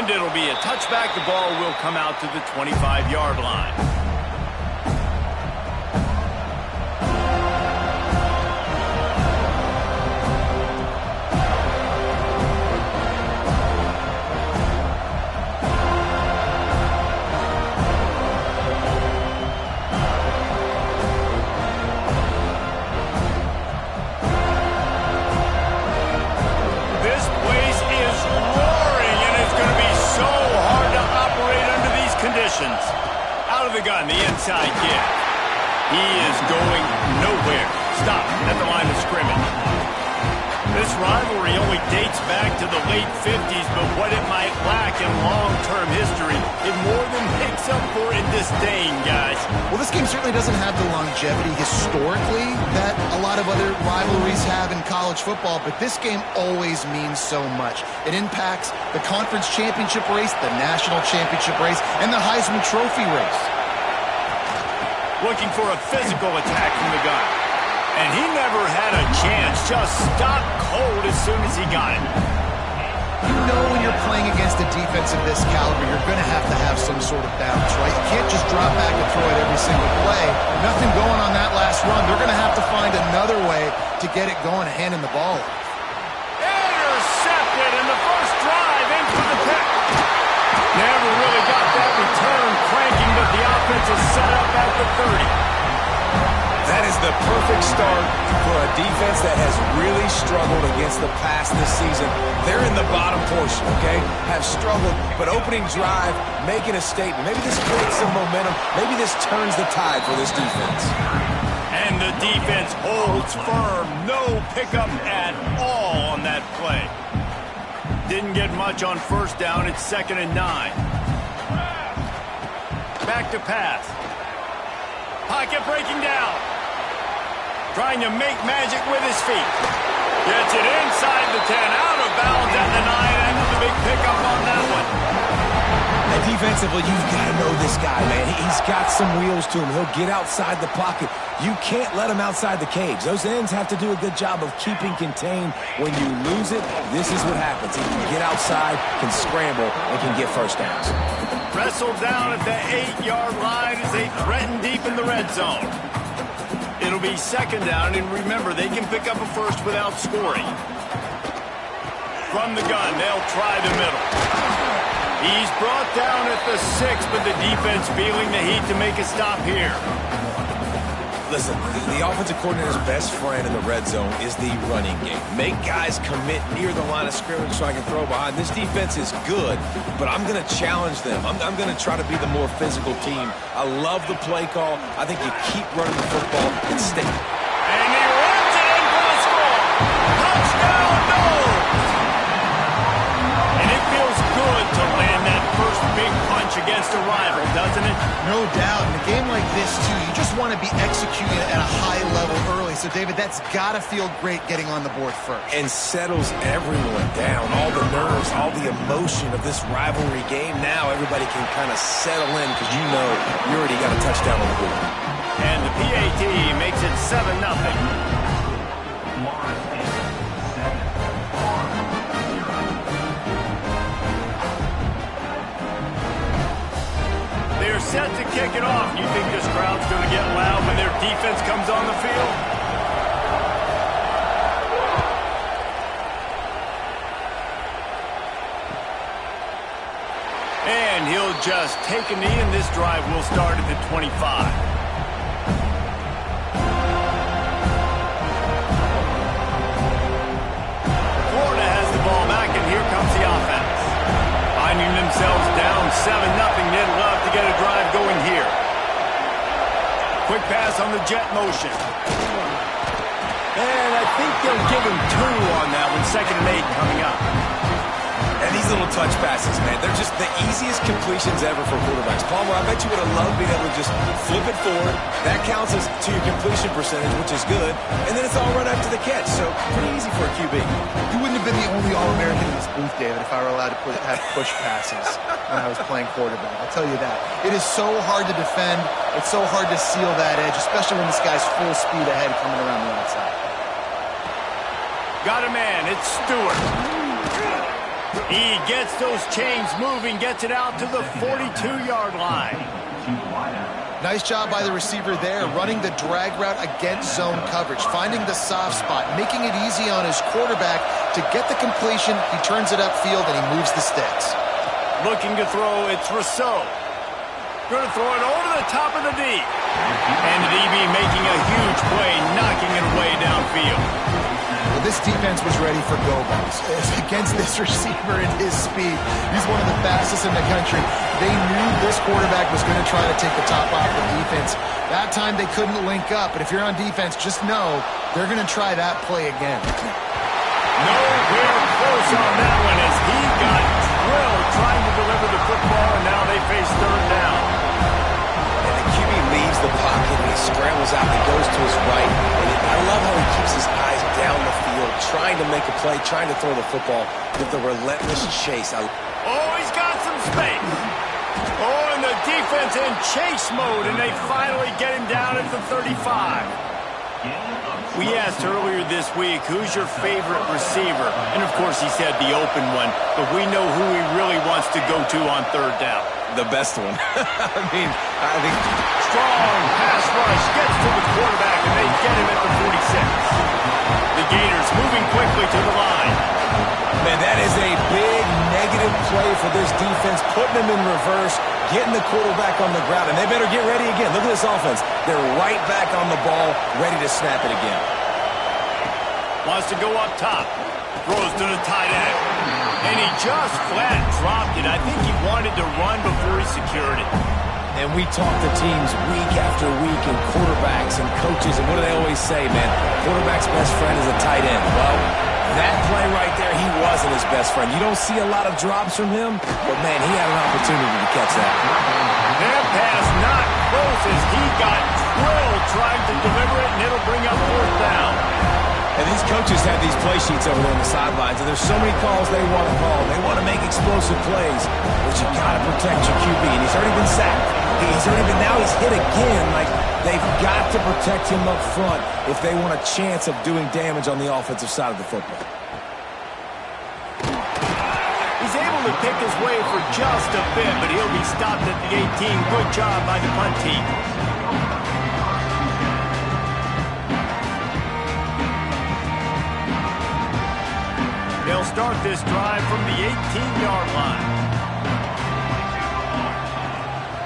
And it'll be a touchback. The ball will come out to the 25-yard line. Out of the gun, the inside give. He is going nowhere. Stop at the line of scrimmage. This rivalry only dates back to the late 50s, but what it might lack in long-term history, it more than makes up for in disdain, guys. Well, this game certainly doesn't have the longevity historically that a lot of other rivalries have in college football, but this game always means so much. It impacts the conference championship race, the national championship race, and the Heisman Trophy race. Looking for a physical attack from the gun. And he never had a chance, just stopped cold as soon as he got it. You know when you're playing against a defense of this caliber, you're going to have some sort of balance, right? You can't just drop back and throw it every single play. Nothing going on that last run. They're going to have to find another way to get it going, handing the ball off. Intercepted in the first drive in for the pick. Never really got that return cranking, but the offense is set up at the 30. That is the perfect start for a defense that has really struggled against the pass this season. They're in the bottom portion, okay? Have struggled, but opening drive, making a statement. Maybe this creates some momentum. Maybe this turns the tide for this defense. And the defense holds firm. No pickup at all on that play. Didn't get much on first down. It's 2nd and 9. Back to pass. Pocket breaking down. Trying to make magic with his feet. Gets it inside the 10, out of bounds at the 9, and the big pickup on that one. And defensively, you've got to know this guy, man. He's got some wheels to him. He'll get outside the pocket. You can't let him outside the cage. Those ends have to do a good job of keeping contained. When you lose it, this is what happens. He can get outside, can scramble, and can get first downs. Wrestled down at the 8-yard line as they threaten deep in the red zone. It'll be 2nd down, and remember, they can pick up a first without scoring. From the gun, they'll try the middle. He's brought down at the 6, but the defense feeling the heat to make a stop here. Listen, the offensive coordinator's best friend in the red zone is the running game. Make guys commit near the line of scrimmage so I can throw behind. This defense is good, but I'm going to challenge them. I'm going to try to be the more physical team. I love the play call. I think you keep running the football and stick. And he runs it in for the score. Touchdown, no! And it feels good to land that first big punch against a rival, doesn't it? No doubt. In a game like this, too, you just want to be executing at a high level early. So, David, that's got to feel great getting on the board first. And settles everyone down. All the nerves, all the emotion of this rivalry game. Now everybody can kind of settle in because you know you already got a touchdown on the board. And the PAT makes it 7-0. They're set to kick it off. You think this crowd's going to get loud when their defense comes on the field? And he'll just take a knee, and this drive will start at the 25. Florida has the ball back, and here comes the offense. Finding themselves down 7-0, they'd love to get a drive going here. Quick pass on the jet motion. And I think they'll give him 2 on that one. 2nd and 8 coming up. And these little touch passes, man, they're just the easiest completions ever for quarterbacks. Palmer, I bet you would have loved being able to just flip it forward. That counts as to your completion percentage, which is good. And then it's all right after the catch, so pretty easy for a QB. You wouldn't have been the only All-American in this booth, David, if I were allowed to have push passes when I was playing quarterback. I'll tell you that. It is so hard to defend. It's so hard to seal that edge, especially when this guy's full speed ahead coming around the outside. Got a man. It's Stewart. He gets those chains moving, gets it out to the 42-yard line. Nice job by the receiver there, running the drag route against zone coverage, finding the soft spot, making it easy on his quarterback to get the completion. He turns it upfield, and he moves the sticks. Looking to throw, it's Rousseau. Going to throw it over the top of the deep. And the DB making a huge play, knocking it away downfield. Well, this defense was ready for go-balls. Against this receiver and his speed, he's one of the fastest in the country. They knew this quarterback was going to try to take the top off the defense. That time they couldn't link up, but if you're on defense, just know they're going to try that play again. Nowhere close on that one as he got drilled trying to deliver the football, and now they face third down. And the QB leaves the pocket, and he scrambles out, and he goes to his right. And I love how he keeps his eyes down the field, trying to make a play, trying to throw the football with the relentless chase. Oh, he's got some space. Oh, and the defense in chase mode, and they finally get him down at the 35. We asked earlier this week, who's your favorite receiver? And, of course, he said the open one, but we know who he really wants to go to on third down. The best one. I think strong pass rush gets to the quarterback, and they get him at the 46. The Gators moving quickly to the line. Man, that is a big negative play for this defense, putting them in reverse, getting the quarterback on the ground, and they better get ready again. Look at this offense. They're right back on the ball, ready to snap it again. Wants to go up top. Throws to the tight end. And he just flat dropped it. I think he wanted to run before he secured it. And we talk to teams week after week, and quarterbacks and coaches, and what do they always say, man? Quarterback's best friend is a tight end. Well, that play right there, he wasn't his best friend. You don't see a lot of drops from him, but, man, he had an opportunity to catch that. That pass not close as he got drilled trying to deliver it, and it'll bring up fourth down. And these coaches have these play sheets over there on the sidelines, and there's so many calls they want to call. They want to make explosive plays, but you got to protect your QB, and he's already been sacked. Now he's hit again. Like, they've got to protect him up front if they want a chance of doing damage on the offensive side of the football. He's able to pick his way for just a bit, but he'll be stopped at the 18. Good job by the punt team. They'll start this drive from the 18-yard line.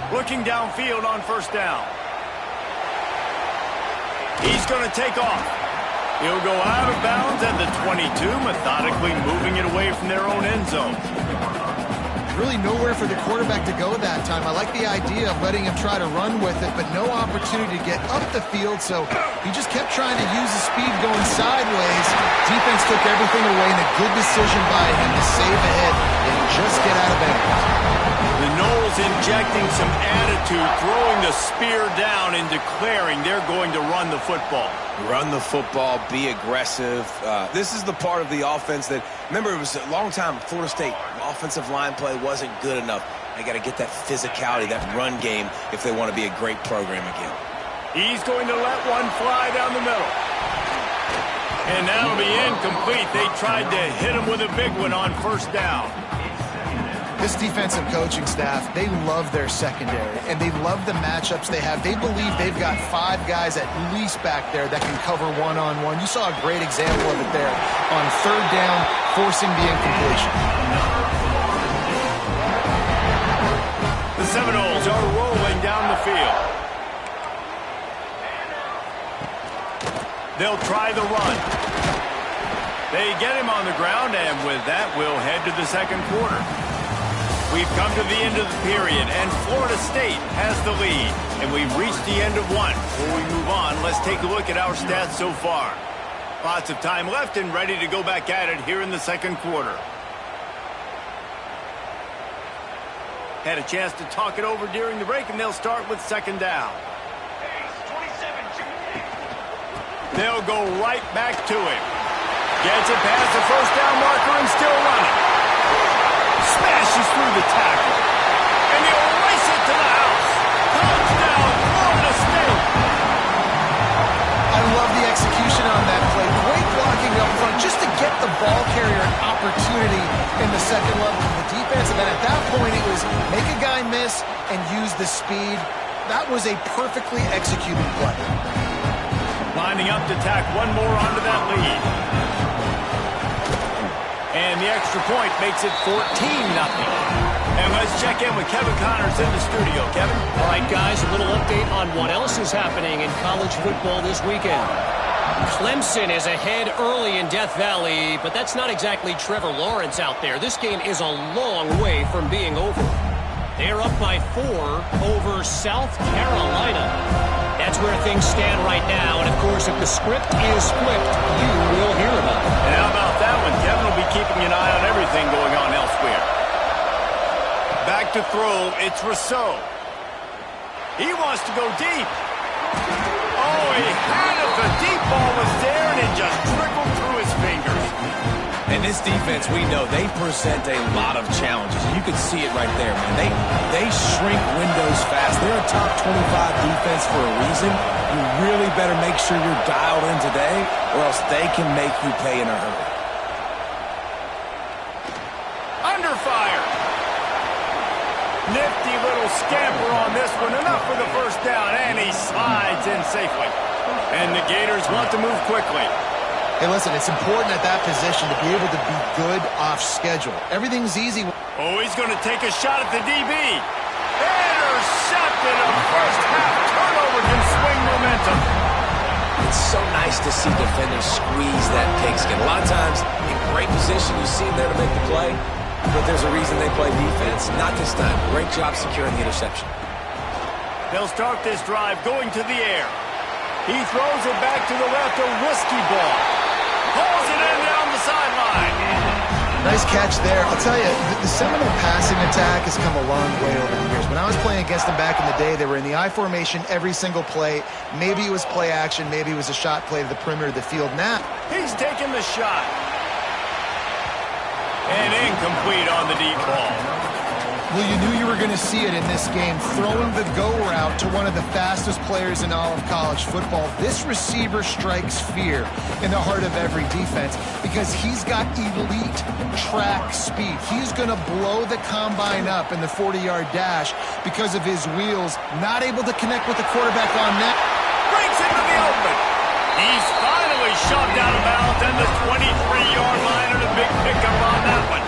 Looking downfield on first down. He's going to take off. He'll go out of bounds at the 22, methodically moving it away from their own end zone. Really nowhere for the quarterback to go that time. I like the idea of letting him try to run with it, but no opportunity to get up the field, so he just kept trying to use his speed going sideways. Defense took everything away, and a good decision by him to save a hit and just get out of bounds. The Noles injecting some attitude, throwing the spear down and declaring they're going to run the football. Run the football, be aggressive. This is the part of the offense that, remember, it was a long time, Florida State, offensive line play wasn't good enough. They got to get that physicality, that run game, if they want to be a great program again. He's going to let one fly down the middle. And that'll be incomplete. They tried to hit him with a big one on first down. This defensive coaching staff, they love their secondary, and they love the matchups they have. They believe they've got 5 guys at least back there that can cover one-on-one. You saw a great example of it there on third down, forcing the incompletion. The Seminoles are rolling down the field. They'll try the run. They get him on the ground, and with that, we'll head to the second quarter. We've come to the end of the period, and Florida State has the lead. And we've reached the end of one. Before we move on, let's take a look at our stats so far. Lots of time left and ready to go back at it here in the second quarter. Had a chance to talk it over during the break, and they'll start with second down. They'll go right back to him. Gets it past the first down marker and still running. Smashes through the tackle. And he'll race it to the house. Touchdown, Florida State. I love the execution on that play. Great blocking up front just to get the ball carrier an opportunity in the second level of the defense. And then at that point, it was make a guy miss and use the speed. That was a perfectly executed play. Lining up to tack one more onto that lead. And the extra point makes it 14-0. And let's check in with Kevin Connors in the studio. Kevin? All right, guys, a little update on what else is happening in college football this weekend. Clemson is ahead early in Death Valley, but that's not exactly Trevor Lawrence out there. This game is a long way from being over. They're up by 4 over South Carolina. That's where things stand right now. And, of course, if the script is flipped, you will hear about it. And how about that one? Kevin will be keeping an eye on everything going on elsewhere. Back to throw. It's Rousseau. He wants to go deep. Oh, he had it. The deep ball was there, and it just trickled through his fingers. And this defense, we know, they present a lot of challenges. You can see it right there, man. They shrink windows fast. They're a top 25 defense for a reason. You really better make sure you're dialed in today, or else they can make you pay in a hurry. Under fire. Nifty little scamper on this one. Enough for the first down, and he slides in safely. And the Gators want to move quickly. Hey, listen, it's important at that position to be able to be good off schedule. Everything's easy. Oh, he's going to take a shot at the DB. Intercepted. A first half turnover can swing momentum. It's so nice to see defenders squeeze that pigskin. A lot of times, in great position, you see them there to make the play, but there's a reason they play defense. Not this time. Great job securing the interception. They'll start this drive going to the air. He throws it back to the left, a risky ball. Pulls it in down the sideline. Nice catch there. I'll tell you, the Seminole passing attack has come a long way over the years. When I was playing against them back in the day, they were in the I formation every single play. Maybe it was play action. Maybe it was a shot play to the perimeter of the field. Now, he's taking the shot. And incomplete on the deep ball. well, you knew you were going to see it in this game. Throwing the go route to one of the fastest players in all of college football. This receiver strikes fear in the heart of every defense because he's got elite track speed. He's going to blow the combine up in the 40-yard dash because of his wheels. Not able to connect with the quarterback on net. Breaks into the open. He's finally shoved out of bounds and the 23-yard line and a big pickup on that one.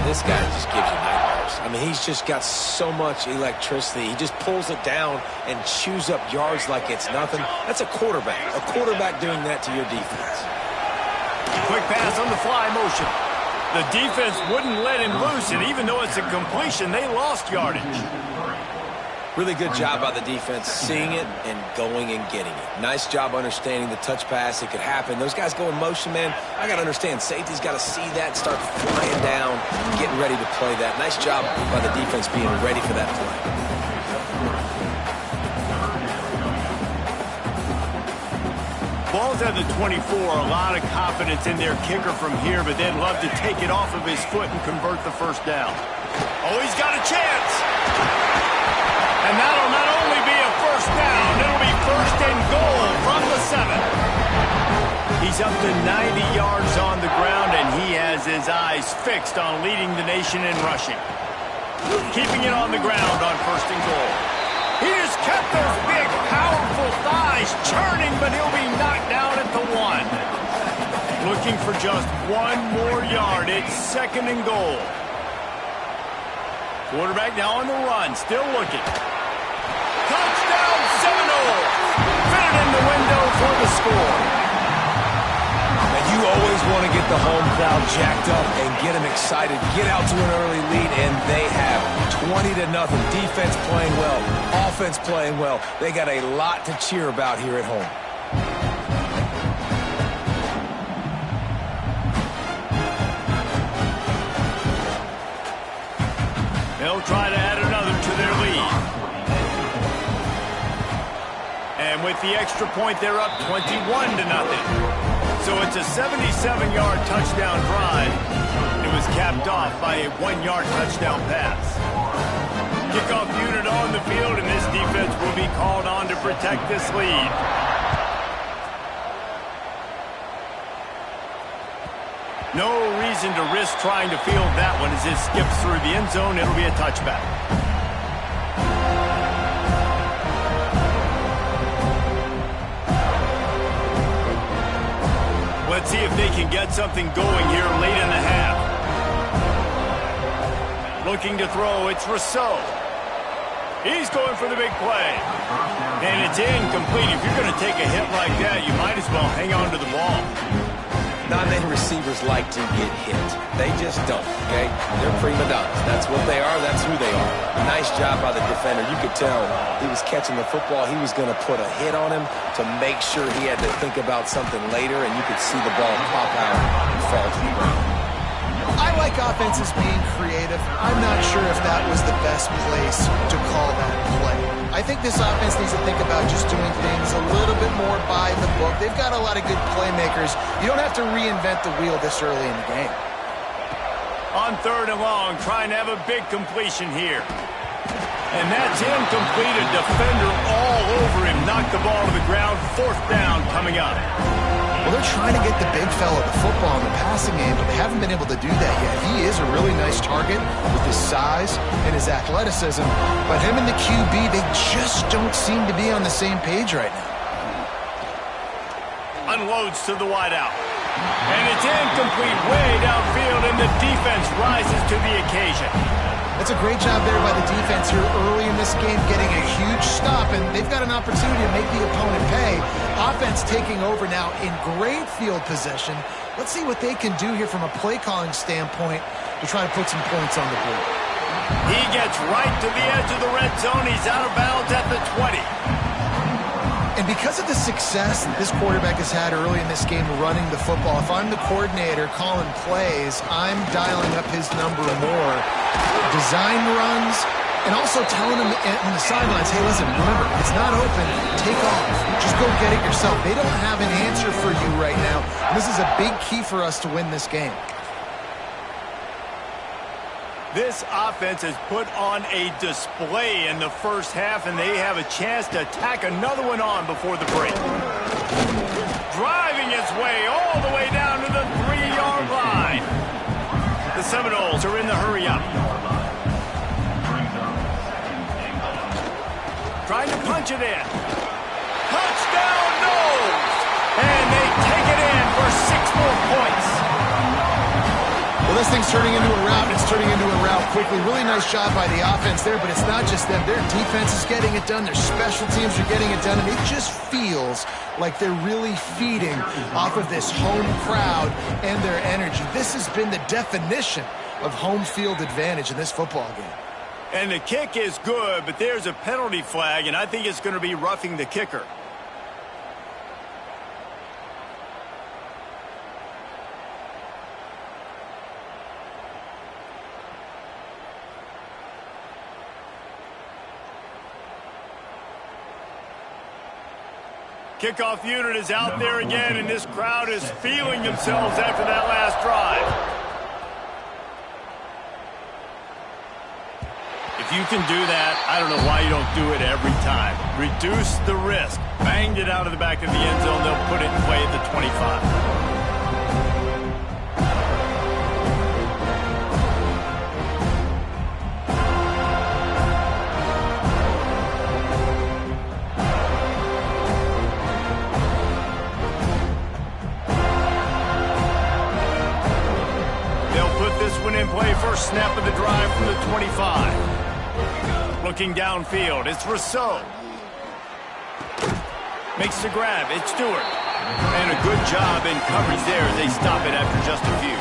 This guy just gives you nightmares. I mean, he's just got so much electricity. He just pulls it down and chews up yards like it's nothing. That's a quarterback. A quarterback doing that to your defense. Quick pass on the fly motion. The defense wouldn't let him loose, and even though it's a completion, they lost yardage. Really good job by the defense seeing it and going and getting it. Nice job understanding the touch pass. It could happen. Those guys go in motion, man. I got to understand. Safety's got to see that, start flying down, getting ready to play that. Nice job by the defense being ready for that play. Ball's at the 24. A lot of confidence in their kicker from here, but they'd love to take it off of his foot and convert the first down. Oh, he's got a chance. And that'll not only be a first down, it'll be first and goal from the 7. He's up to 90 yards on the ground, and he has his eyes fixed on leading the nation in rushing. Keeping it on the ground on first and goal. He just kept those big, powerful thighs churning, but he'll be knocked down at the 1. Looking for just one more yard. It's second and goal. Quarterback now on the run, still looking. Touchdown Seminole! Fit it in the window for the score. And you always want to get the home crowd jacked up and get them excited. Get out to an early lead, and they have 20-0. Defense playing well, offense playing well. They got a lot to cheer about here at home. They'll try to add another to their lead. And with the extra point, they're up 21-0. So it's a 77-yard touchdown drive. It was capped off by a 1-yard touchdown pass. Kickoff unit on the field, and this defense will be called on to protect this lead. No reason to risk trying to field that one as it skips through the end zone. It'll be a touchback. Let's see if they can get something going here late in the half. Looking to throw, it's Rousseau. He's going for the big play. And it's incomplete. If you're going to take a hit like that, you might as well hang on to the ball. Not many receivers like to get hit. They just don't, okay? They're prima donnas. That's what they are. That's who they are. Nice job by the defender. You could tell he was catching the football. He was going to put a hit on him to make sure he had to think about something later, and you could see the ball pop out and fall to the ground. I like offenses being creative. I'm not sure if that was the best place to call that play. I think this offense needs to think about just doing things a little bit more by the book. They've got a lot of good playmakers. You don't have to reinvent the wheel this early in the game. On 3rd and long, trying to have a big completion here. And that's incomplete. A defender all over him. Knocked the ball to the ground. 4th down coming up. Well, they're trying to get the big fella the football in the passing game, but they haven't been able to do that yet. He is a really nice target with his size and his athleticism, but him and the QB, they just don't seem to be on the same page right now. Unloads to the wideout. And it's incomplete way downfield, and the defense rises to the occasion. That's a great job there by the defense here early in this game, getting a huge stop, and they've got an opportunity to make the opponent pay. Offense taking over now in great field possession. Let's see what they can do here from a play-calling standpoint to try to put some points on the board. He gets right to the edge of the red zone. He's out of bounds at the 20. And because of the success that this quarterback has had early in this game running the football, if I'm the coordinator calling plays, I'm dialing up his number more. Design runs, and also telling him on the sidelines, hey, listen, remember, it's not open. Take off. Just go get it yourself. They don't have an answer for you right now. This is a big key for us to win this game. This offense has put on a display in the first half, and they have a chance to tack another one on before the break. Driving his way all the way down to the 3-yard line. The Seminoles are in the hurry-up. Trying to punch it in. Touchdown, Noles! And they take it in for 6 more points. Well, this thing's turning into a rout, and it's turning into a rout quickly. Really nice job by the offense there, but it's not just them. Their defense is getting it done. Their special teams are getting it done, and it just feels like they're really feeding off of this home crowd and their energy. This has been the definition of home field advantage in this football game. And the kick is good, but there's a penalty flag, and I think it's going to be roughing the kicker. Kickoff unit is out there again, and this crowd is feeling themselves after that last drive. If you can do that, I don't know why you don't do it every time. Reduce the risk. Banged it out of the back of the end zone. They'll put it in play at the 25. In play, first snap of the drive from the 25. Looking downfield, it's Rousseau. Makes the grab, it's Stewart. And a good job in coverage there as they stop it after just a few.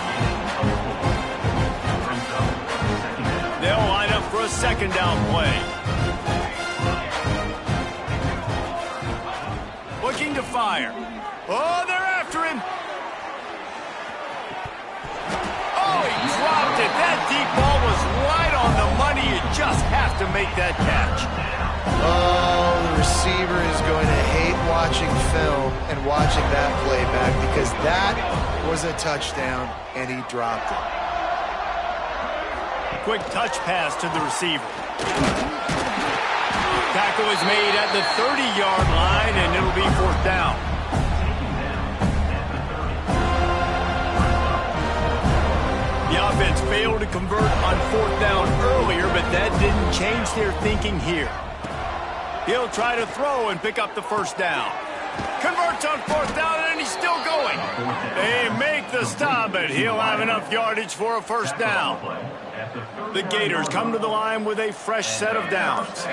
They'll line up for a 2nd down play. Looking to fire. Oh, they're after him. Dropped it. That deep ball was right on the money. You just have to make that catch. Oh, the receiver is going to hate watching film and watching that play back because that was a touchdown, and he dropped it. Quick touch pass to the receiver. Tackle is made at the 30-yard line, and it'll be 4th down. offense failed to convert on 4th down earlier, but that didn't change their thinking here. He'll try to throw and pick up the 1st down. Converts on 4th down, and he's still going. They make the stop, but he'll have enough yardage for a 1st down. The Gators come to the line with a fresh set of downs.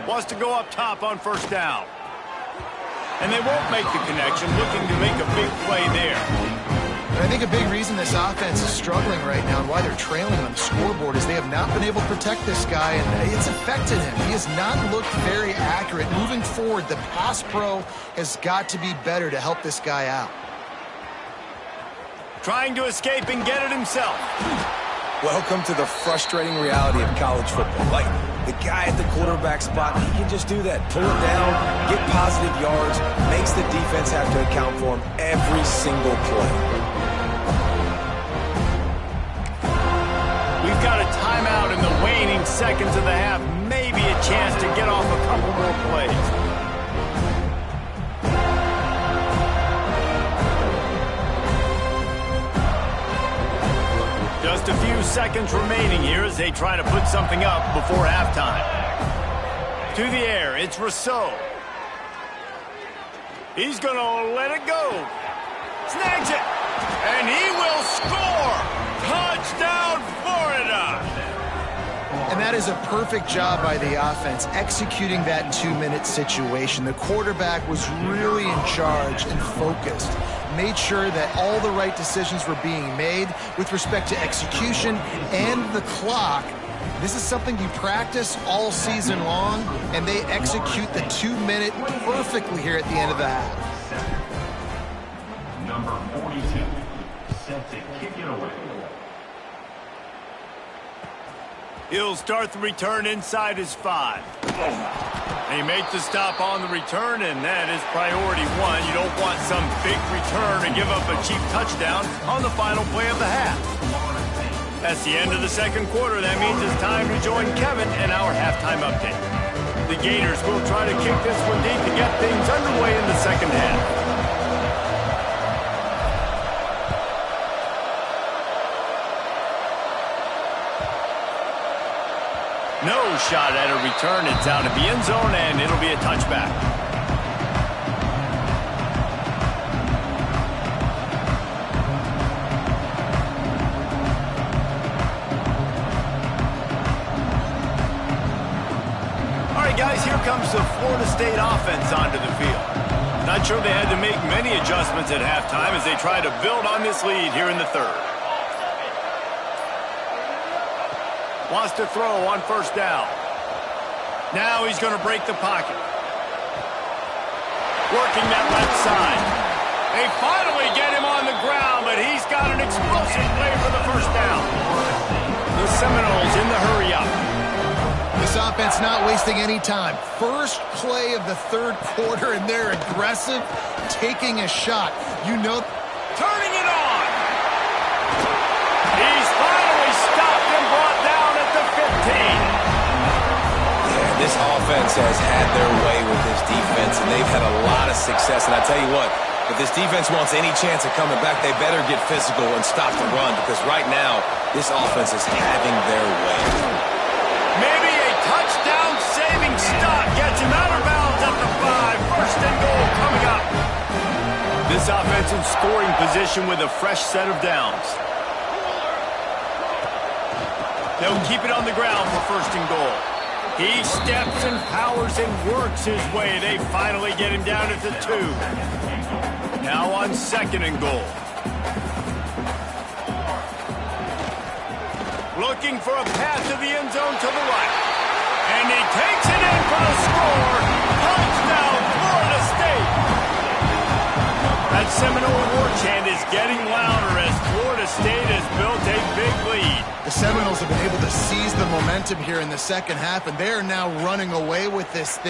Wants to go up top on 1st down. And they won't make the connection, looking to make a big play there. And I think a big reason this offense is struggling right now and why they're trailing on the scoreboard is they have not been able to protect this guy, and it's affected him. He has not looked very accurate. Moving forward, the pass pro has got to be better to help this guy out. Trying to escape and get it himself. Welcome to the frustrating reality of college football. Like, the guy at the quarterback spot, he can just do that. Pull it down, get positive yards, makes the defense have to account for him every single play. We've got a timeout in the waning seconds of the half. Maybe a chance to get off a couple more plays. Just a few seconds remaining here as they try to put something up before halftime. To the air, it's Rousseau. He's going to let it go. Snags it. And he will score. Touchdown, Florida. And that is a perfect job by the offense, executing that 2-minute situation. The quarterback was really in charge and focused. Made sure that all the right decisions were being made with respect to execution and the clock. This is something you practice all season long, and they execute the 2-minute perfectly here at the end of the half. Number 42, set to kick it away. He'll start the return inside his 5. They make the stop on the return, and that is priority 1. You don't want some big return to give up a cheap touchdown on the final play of the half. That's the end of the second quarter. That means it's time to join Kevin in our halftime update. The Gators will try to kick this one deep to get things underway in the second half. No shot at a return. It's out of the end zone, and it'll be a touchback. All right, guys, here comes the Florida State offense onto the field. Not sure they had to make many adjustments at halftime as they try to build on this lead here in the third. Wants to throw on 1st down. Now he's going to break the pocket. Working that left side. They finally get him on the ground, but he's got an explosive play for the 1st down. The Seminoles in the hurry up. This offense not wasting any time. First play of the third quarter, and they're aggressive, taking a shot. You know, turning it on. He's finally stopped and brought down at the 15. Yeah, this offense has had their way with this defense, and they've had a lot of success. And I tell you what, if this defense wants any chance of coming back, they better get physical and stop the run, because right now, this offense is having their way. Maybe a touchdown-saving stop gets him out of bounds at the 5. 1st and goal coming up. This offense in scoring position with a fresh set of downs. They'll keep it on the ground for 1st and goal. He steps and powers and works his way. They finally get him down at the 2. Now on 2nd and goal. Looking for a path to the end zone to the right. And he takes it in for the score. Touchdown, Florida State. That Seminole war chant is getting louder as Florida State has built a big lead. the Seminoles have been able to seize the momentum here in the second half, and they are now running away with this thing.